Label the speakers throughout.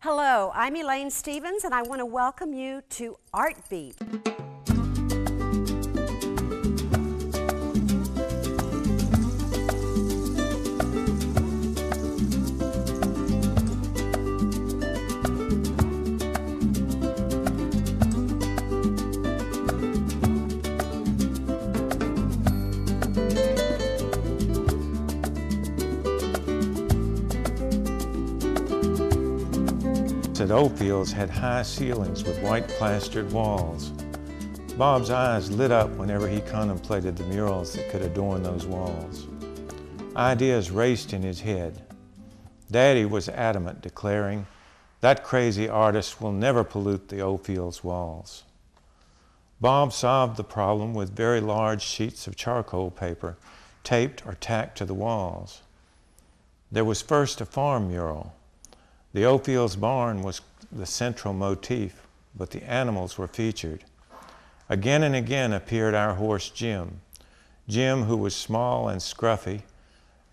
Speaker 1: Hello, I'm Elaine Stevens, and I want to welcome you to Artbeat.
Speaker 2: At Oldfields had high ceilings with white plastered walls. Bob's eyes lit up whenever he contemplated the murals that could adorn those walls. Ideas raced in his head. Daddy was adamant, declaring, "That crazy artist will never pollute the Oldfields walls." Bob solved the problem with very large sheets of charcoal paper, taped or tacked to the walls. There was first a farm mural. The Oldfields barn was the central motif, but the animals were featured. Again and again appeared our horse Jim. Jim, who was small and scruffy,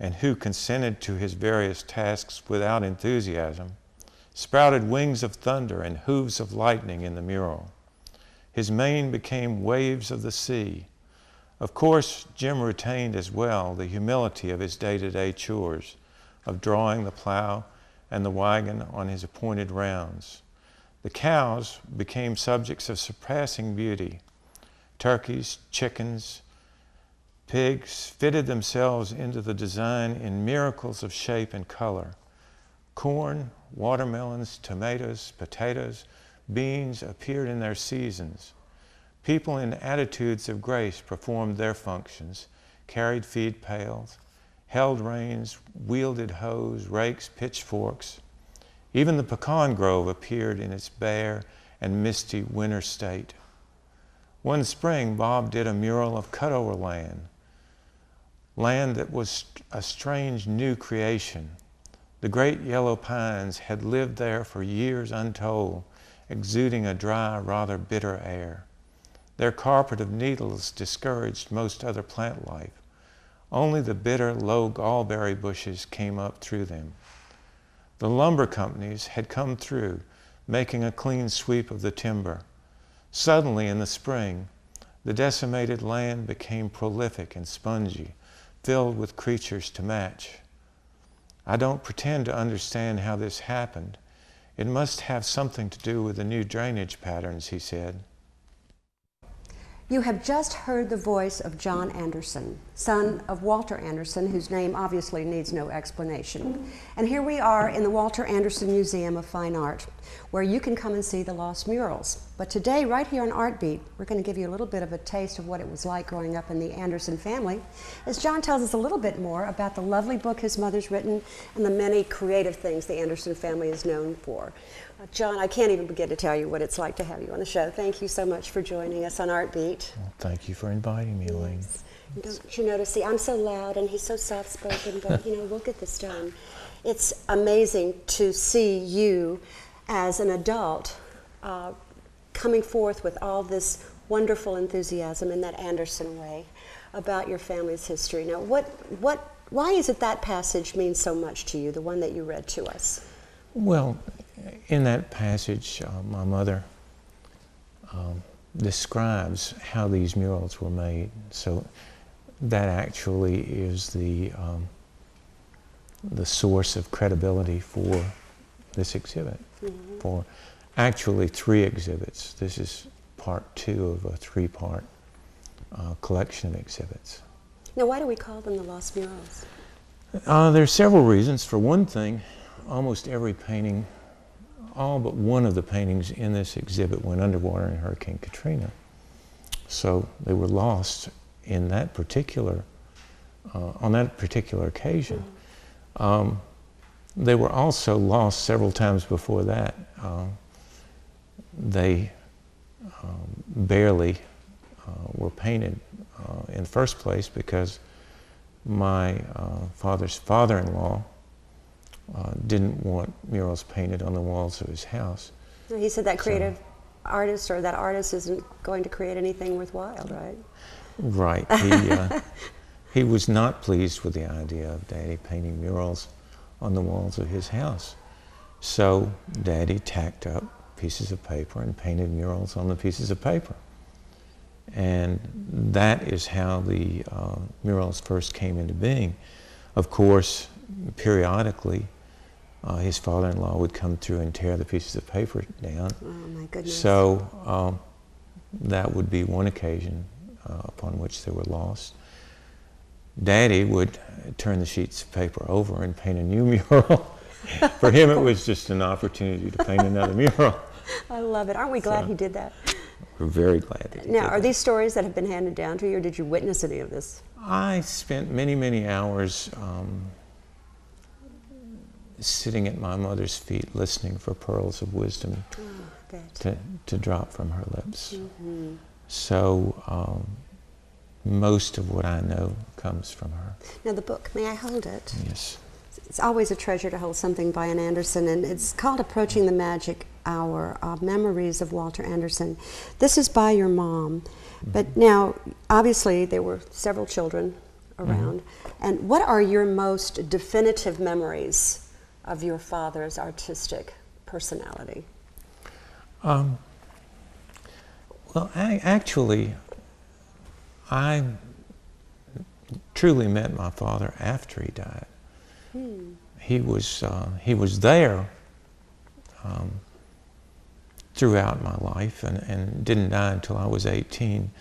Speaker 2: and who consented to his various tasks without enthusiasm, sprouted wings of thunder and hooves of lightning in the mural. His mane became waves of the sea. Of course, Jim retained as well the humility of his day-to-day chores, of drawing the plow and the wagon on his appointed rounds. The cows became subjects of surpassing beauty. Turkeys, chickens, pigs fitted themselves into the design in miracles of shape and color. Corn, watermelons, tomatoes, potatoes, beans appeared in their seasons. People in attitudes of grace performed their functions, carried feed pails, held reins, wielded hoes, rakes, pitchforks. Even the pecan grove appeared in its bare and misty winter state. One spring, Bob did a mural of cutover land that was a strange new creation. The great yellow pines had lived there for years untold, exuding a dry, rather bitter air. Their carpet of needles discouraged most other plant life. Only the bitter, low gallberry bushes came up through them. The lumber companies had come through, making a clean sweep of the timber. Suddenly, in the spring, the decimated land became prolific and spongy, filled with creatures to match. I don't pretend to understand how this happened. It must have something to do with the new drainage patterns, he said.
Speaker 1: You have just heard the voice of John Anderson, son of Walter Anderson, whose name obviously needs no explanation. And here we are in the Walter Anderson Museum of Fine Art, where you can come and see the lost murals. But today, right here on Artbeat, we're going to give you a little bit of a taste of what it was like growing up in the Anderson family, as John tells us a little bit more about the lovely book his mother's written and the many creative things the Anderson family is known for. John, I can't even begin to tell you what it's like to have you on the show. Thank you so much for joining us on Artbeat.
Speaker 2: Well, thank you for inviting me, Elaine.
Speaker 1: Yes. Don't you notice, see, I'm so loud and he's so soft-spoken, but we'll get this done. It's amazing to see you as an adult coming forth with all this wonderful enthusiasm in that Anderson way about your family's history. Now, why is it that passage means so much to you, the one that you read to us?
Speaker 2: Well, in that passage, my mother describes how these murals were made. So that actually is the source of credibility for this exhibit, for actually 3 exhibits. This is part 2 of a 3-part collection of exhibits.
Speaker 1: Now, why do we call them the Lost Murals?
Speaker 2: There are several reasons. For one thing, almost every painting, all but one of the paintings in this exhibit went underwater in Hurricane Katrina. So they were lost in that particular, on that particular occasion. They were also lost several times before that. They barely were painted in the first place because my father's father-in-law didn't want murals painted on the walls of his house.
Speaker 1: He said that creative artist or that artist isn't going to create anything worthwhile, right?
Speaker 2: Right. He was not pleased with the idea of Daddy painting murals on the walls of his house. So Daddy tacked up pieces of paper and painted murals on the pieces of paper. And that is how the murals first came into being. Of course, periodically, his father-in-law would come through and tear the pieces of paper down.
Speaker 1: Oh my goodness.
Speaker 2: So that would be one occasion upon which they were lost. Daddy would turn the sheets of paper over and paint a new mural. For him, it was just an opportunity to paint another mural.
Speaker 1: I love it. Aren't we glad he did that?
Speaker 2: We're very glad that he did
Speaker 1: Now, are
Speaker 2: that.
Speaker 1: these stories that have been handed down to you, or did you witness any of this?
Speaker 2: I spent many, many hours sitting at my mother's feet, listening for pearls of wisdom to drop from her lips.
Speaker 1: Mm-hmm.
Speaker 2: So most of what I know comes from her.
Speaker 1: Now, the book, may I hold it?
Speaker 2: Yes.
Speaker 1: It's always a treasure to hold something by an Anderson, and it's called Approaching the Magic Hour, Memories of Walter Anderson. This is by your mom, but now, obviously, there were several children around, and what are your most definitive memories of your father's artistic personality?
Speaker 2: Well, actually, I truly met my father after he died. He was there throughout my life and didn't die until I was 18.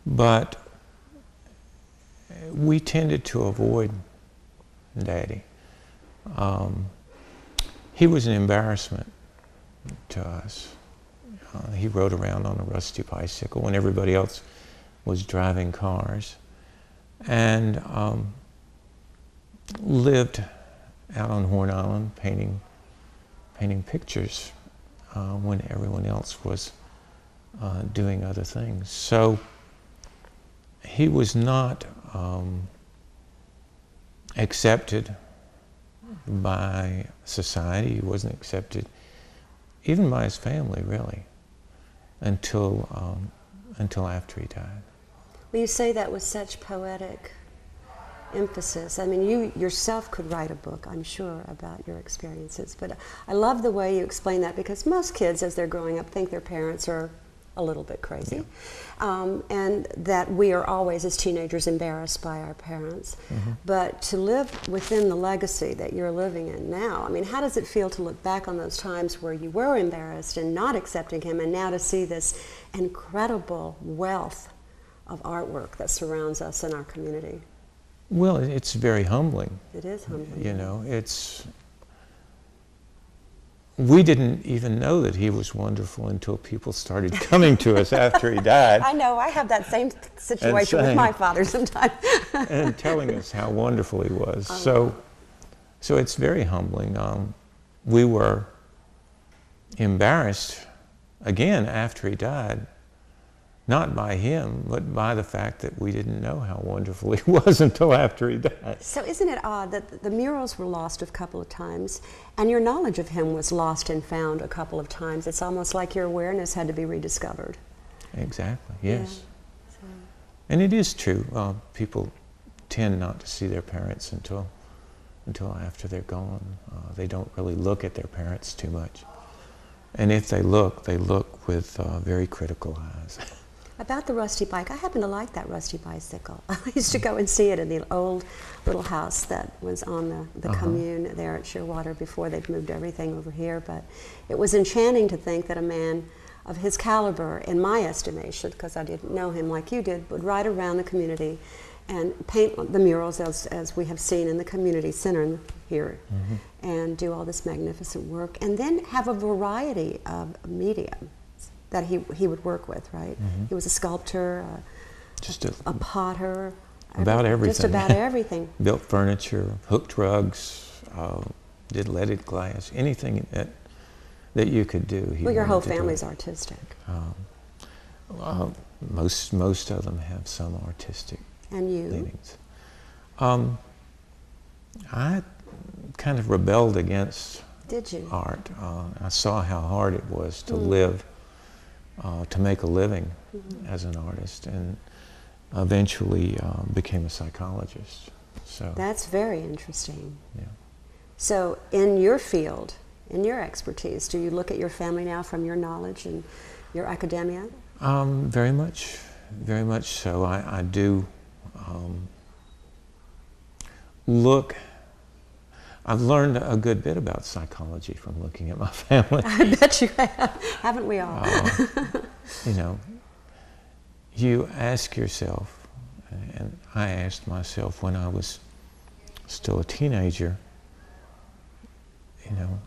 Speaker 2: But we tended to avoid Daddy. He was an embarrassment to us. He rode around on a rusty bicycle when everybody else was driving cars, and lived out on Horn Island painting pictures when everyone else was doing other things. So he was not accepted by society. He wasn't accepted even by his family, really, until after he died.
Speaker 1: Well, you say that with such poetic emphasis. I mean, you yourself could write a book, I'm sure, about your experiences. But I love the way you explain that, because most kids, as they're growing up, think their parents are a little bit crazy. And that we are always, as teenagers, embarrassed by our parents. But to live within the legacy that you're living in now, I mean, how does it feel to look back on those times where you were embarrassed and not accepting him, and now to see this incredible wealth of artwork that surrounds us in our community?
Speaker 2: Well, it's very humbling.
Speaker 1: It is humbling.
Speaker 2: You know, we didn't even know that he was wonderful until people started coming to us after he died.
Speaker 1: I know, I have that same situation with my father sometimes.
Speaker 2: And telling us how wonderful he was. So it's very humbling. We were embarrassed, again, after he died, not by him, but by the fact that we didn't know how wonderful he was until after he died.
Speaker 1: So isn't it odd that the murals were lost a couple of times, and your knowledge of him was lost and found a couple of times? It's almost like your awareness had to be rediscovered.
Speaker 2: Exactly, yes.
Speaker 1: Yeah.
Speaker 2: And it is true. People tend not to see their parents until after they're gone. They don't really look at their parents too much. And if they look with very critical eyes.
Speaker 1: About the rusty bike, I happen to like that rusty bicycle. I used to go and see it in the old little house that was on the commune there at Shearwater before they'd moved everything over here. But it was enchanting to think that a man of his caliber, in my estimation, because I didn't know him like you did, would ride around the community and paint the murals as we have seen in the community center here, and do all this magnificent work, and then have a variety of media that he would work with, right? He was a sculptor, a potter.
Speaker 2: About everything.
Speaker 1: Just about everything.
Speaker 2: Built furniture, hooked rugs, did leaded glass, anything that you could do.
Speaker 1: Well, your whole family's artistic.
Speaker 2: Most of them have some artistic
Speaker 1: And you?
Speaker 2: leanings. I kind of rebelled against
Speaker 1: Did you?
Speaker 2: art. I saw how hard it was to live, to make a living as an artist, and eventually became a psychologist. So
Speaker 1: That's very interesting.
Speaker 2: yeah.
Speaker 1: So in your field, in your expertise? Do you look at your family now from your knowledge and your academia?
Speaker 2: Very much so. I do look. I've learned a good bit about psychology from looking at my family.
Speaker 1: I bet you have. Haven't we all?
Speaker 2: You know, you ask yourself, and I asked myself when I was still a teenager, you know,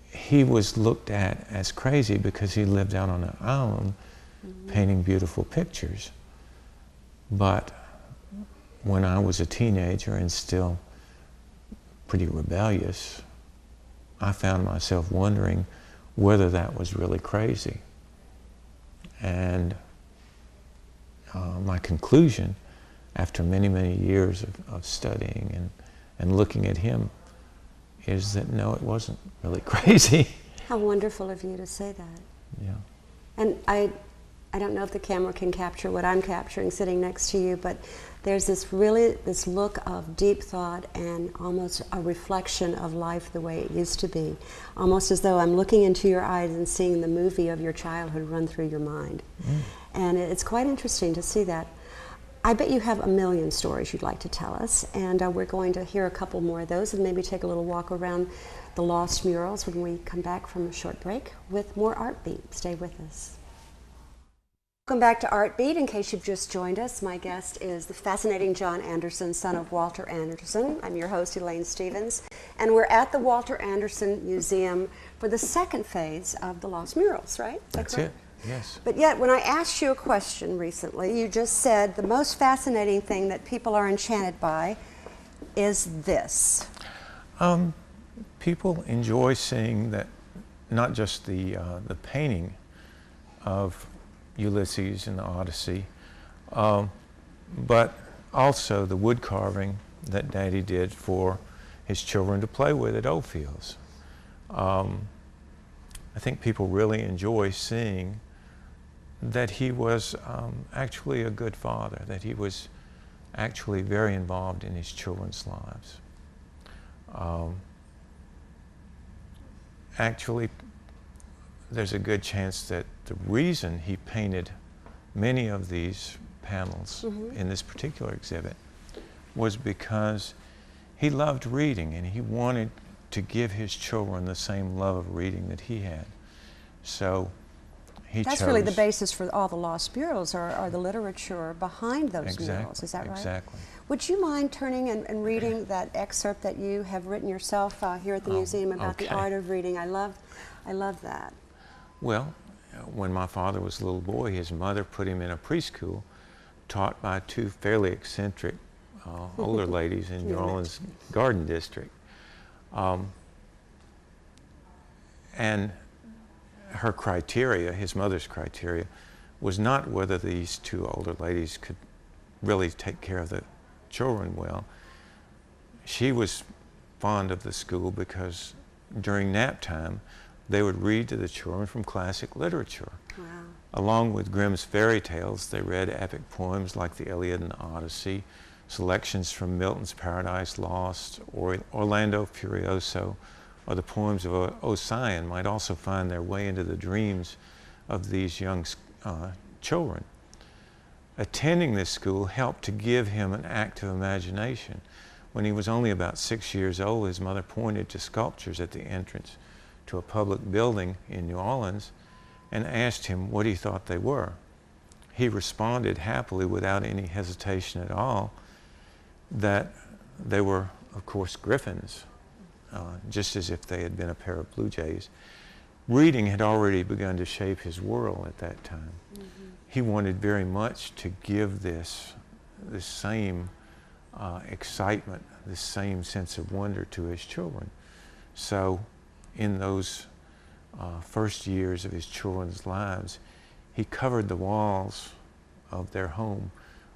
Speaker 2: he was looked at as crazy because he lived out on an island painting beautiful pictures. But when I was a teenager and still pretty rebellious, I found myself wondering whether that was really crazy. And my conclusion, after many, many years of studying and looking at him, is that no, it wasn't really crazy.
Speaker 1: How wonderful of you to say that.
Speaker 2: Yeah.
Speaker 1: And I don't know if the camera can capture what I'm capturing sitting next to you, but there's this look of deep thought and almost a reflection of life the way it used to be. Almost as though I'm looking into your eyes and seeing the movie of your childhood run through your mind. And it's quite interesting to see that. I bet you have a million stories you'd like to tell us, and we're going to hear a couple more of those and maybe take a little walk around the Lost Murals when we come back from a short break with more Art Beat. Stay with us. Welcome back to Art Beat. In case you've just joined us, my guest is the fascinating John Anderson, son of Walter Anderson. I'm your host, Elaine Stevens, and we're at the Walter Anderson Museum for the second phase of the Lost Murals, right?
Speaker 2: That's it, yes.
Speaker 1: But yet, when I asked you a question recently, you just said the most fascinating thing that people are enchanted by is this.
Speaker 2: People enjoy seeing that, not just the painting of Ulysses and the Odyssey, but also the wood carving that Daddy did for his children to play with at Oldfields. I think people really enjoy seeing that he was actually a good father, that he was actually very involved in his children's lives. Actually, there's a good chance that the reason he painted many of these panels in this particular exhibit was because he loved reading and he wanted to give his children the same love of reading that he had. So
Speaker 1: That's really the basis for all the Lost Murals, or the literature behind those murals. Is that right?
Speaker 2: Exactly.
Speaker 1: Would you mind turning and reading that excerpt that you have written yourself here at the museum about the art of reading? I love that.
Speaker 2: Well, when my father was a little boy, his mother put him in a preschool taught by two fairly eccentric older ladies in New Orleans Garden District. And her criteria, his mother's criteria, was not whether these two older ladies could really take care of the children well. She was fond of the school because during nap time, they would read to the children from classic literature.
Speaker 1: Wow.
Speaker 2: Along with Grimm's fairy tales, they read epic poems like the Iliad and the Odyssey, selections from Milton's Paradise Lost, or Orlando Furioso, or the poems of Ossian might also find their way into the dreams of these young children. Attending this school helped to give him an active imagination. When he was only about 6 years old, his mother pointed to sculptures at the entrance to a public building in New Orleans and asked him what he thought they were. He responded happily, without any hesitation at all, that they were, of course, griffins, just as if they had been a pair of blue jays. Reading had already begun to shape his world at that time. He wanted very much to give this same excitement, this same sense of wonder to his children. So in those first years of his children's lives, he covered the walls of their home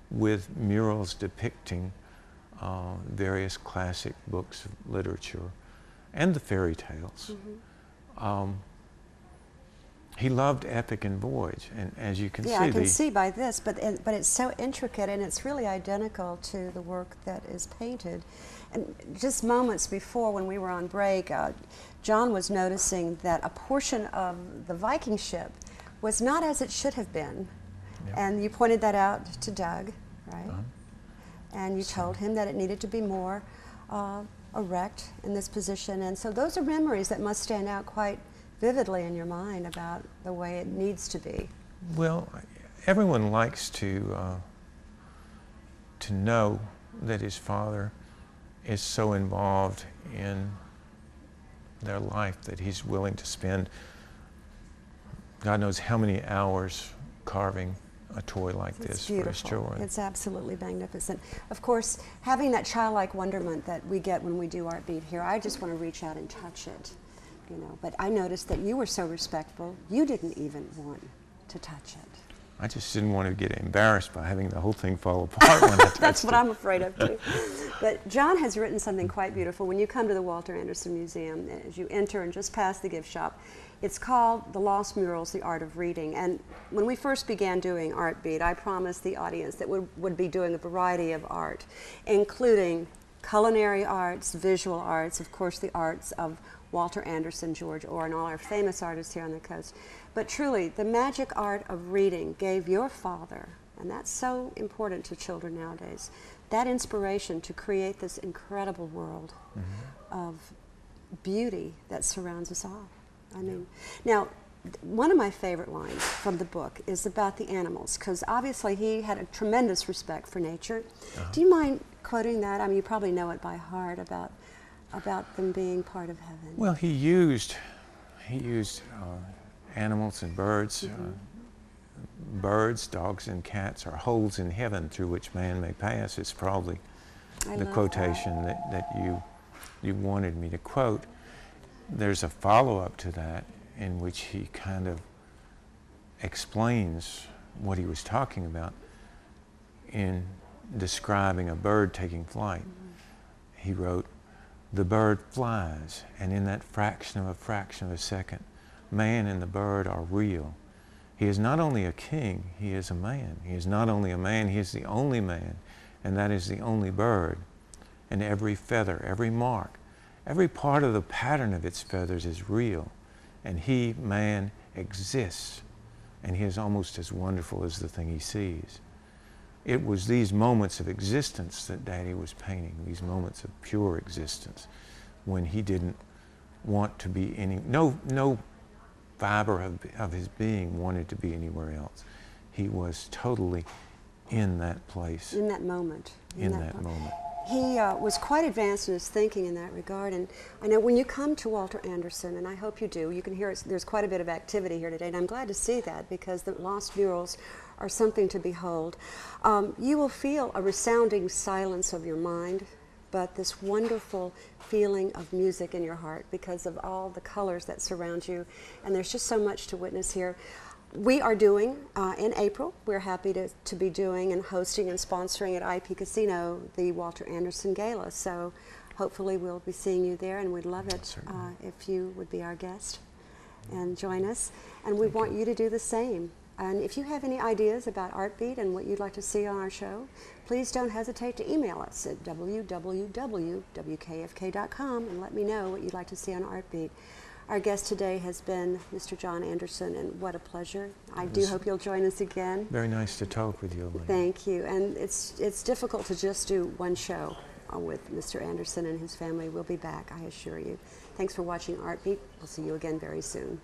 Speaker 2: with murals depicting various classic books of literature and the fairy tales. He loved epic and voyage, and as you can see,
Speaker 1: I can see by this, but it's so intricate, and it's really identical to the work that is painted. And just moments before, when we were on break, John was noticing that a portion of the Viking ship was not as it should have been, and you pointed that out to Doug, right? And you told him that it needed to be more erect in this position, and so those are memories that must stand out quite vividly in your mind about the way it needs to be.
Speaker 2: Well, everyone likes to know that his father is so involved in their life that he's willing to spend God knows how many hours carving a toy like this for his children.
Speaker 1: It's absolutely magnificent. Of course, having that childlike wonderment that we get when we do Art Beat here, I just want to reach out and touch it. You know, but I noticed that you were so respectful, you didn't even want to touch it.
Speaker 2: I just didn't want to get embarrassed by having the whole thing fall apart when I touched
Speaker 1: That's what
Speaker 2: it.
Speaker 1: I'm afraid of too. But John has written something quite beautiful. When you come to the Walter Anderson Museum, as you enter and just past the gift shop, it's called The Lost Murals, The Art of Reading. And when we first began doing Art Beat, I promised the audience that we would be doing a variety of art, including culinary arts, visual arts, of course the arts of Walter Anderson, George Orr, and all our famous artists here on the coast. But truly, the magic art of reading gave your father, and that's so important to children nowadays, that inspiration to create this incredible world of beauty that surrounds us all. I mean, now, one of my favorite lines from the book is about the animals, because obviously he had a tremendous respect for nature. Do you mind quoting that? I mean, you probably know it by heart about them being part of heaven.
Speaker 2: Well, he used animals and birds. Birds, dogs, and cats are holes in heaven through which man may pass. It's probably the quotation that you wanted me to quote. There's a follow-up to that in which he kind of explains what he was talking about in describing a bird taking flight. He wrote, "The bird flies, and in that fraction of a second, man and the bird are real. He is not only a king, he is a man. He is not only a man, he is the only man, and that is the only bird. And every feather, every mark, every part of the pattern of its feathers is real. And he, man, exists, and he is almost as wonderful as the thing he sees." It was these moments of existence that Daddy was painting, these moments of pure existence, when he didn't want to be no fiber of his being wanted to be anywhere else. He was totally in that place.
Speaker 1: In that moment.
Speaker 2: In that moment.
Speaker 1: He was quite advanced in his thinking in that regard, and I know when you come to Walter Anderson, and I hope you do, you can hear there's quite a bit of activity here today, and I'm glad to see that because the Lost Murals are something to behold. You will feel a resounding silence of your mind, but this wonderful feeling of music in your heart because of all the colors that surround you, and there's just so much to witness here. We are doing, in April, we're happy to be doing and hosting and sponsoring at IP Casino the Walter Anderson Gala. So hopefully we'll be seeing you there, and we'd love it if you would be our guest and join us. And we want you to do the same. And if you have any ideas about Art Beat and what you'd like to see on our show, please don't hesitate to email us at www.wkfk.com and let me know what you'd like to see on Art Beat. Our guest today has been Mr. John Anderson, and what a pleasure. I do hope you'll join us again.
Speaker 2: Very nice to talk with you, Elaine.
Speaker 1: Thank you. And it's difficult to just do one show with Mr. Anderson and his family. We'll be back, I assure you. Thanks for watching Art Beat. We'll see you again very soon.